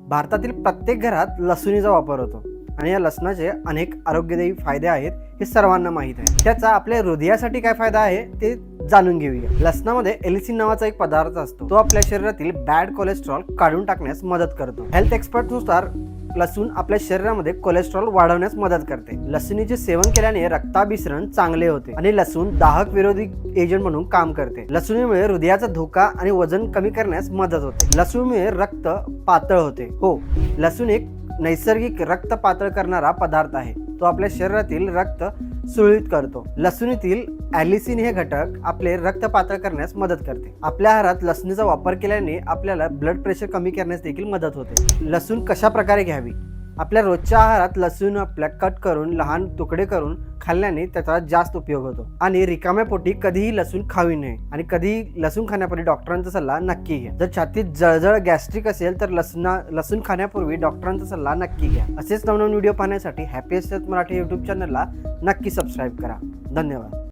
भारतातील प्रत्येक घरात लसूणीचा वापर होतो आणि या लसणाचे अनेक आरोग्यदायी फायदे आहेत हे सर्वांना माहीत आहे। त्याचा आपल्या हृदयासाठी काय फायदा आहे ते जाणून घेऊया। लसणामध्ये एलिसिन नावाचा एक पदार्थ असतो, तो आपल्या शरीरातील बॅड कोलेस्ट्रॉल काढून टाकण्यास मदत करतो। हेल्थ एक्सपर्टनुसार लसूण आपल्या शरीरामध्ये कोलेस्ट्रॉल वाढवण्यास मदत करते। लसणीचे सेवन केल्याने रक्ताभिसरण चांगले होते आणि लसूण दाहक विरोधी एजंट म्हणून काम करते। लसूणीमुळे हृदयाचा धोका आणि वजन कमी करण्यास मदत होते। लसूणमुळे रक्त पातळ होते। हो, लसूण एक नैसर्गिक रक्त पातळ करणारा पदार्थ आहे। तो आपल्या शरीरातील रक्त सुरळीत करतो। लसूणीतील ॲलिसिन हे घटक आपले रक्त पातळ करण्यास मदत करते। आपल्या आहारात लसणीचा वापर केल्याने आपल्याला ब्लड प्रेशर कमी करण्यास देखील मदत होते। लसूण कशा प्रकारे घ्यावी? आपल्या रोजच्या आहारात लसूण आपल्या कट करून लहान तुकडे करून खाल्ल्याने त्याचा जास्त उपयोग होतो। आणि रिकाम्या पोटी कधीही लसूण खाऊ नये आणि कधीही लसूण खाण्यापूर्वी डॉक्टरांचा सल्ला नक्की घ्या। जर छातीत जळजळ गॅस्ट्रिक असेल तर लसूण खाण्यापूर्वी डॉक्टरांचा सल्ला नक्की घ्या। असेच नवनवीन व्हिडिओ पाहण्यासाठी हॅपीएस्ट हेल्थ मराठी यूट्यूब चॅनलला नक्की सबस्क्राईब करा। धन्यवाद।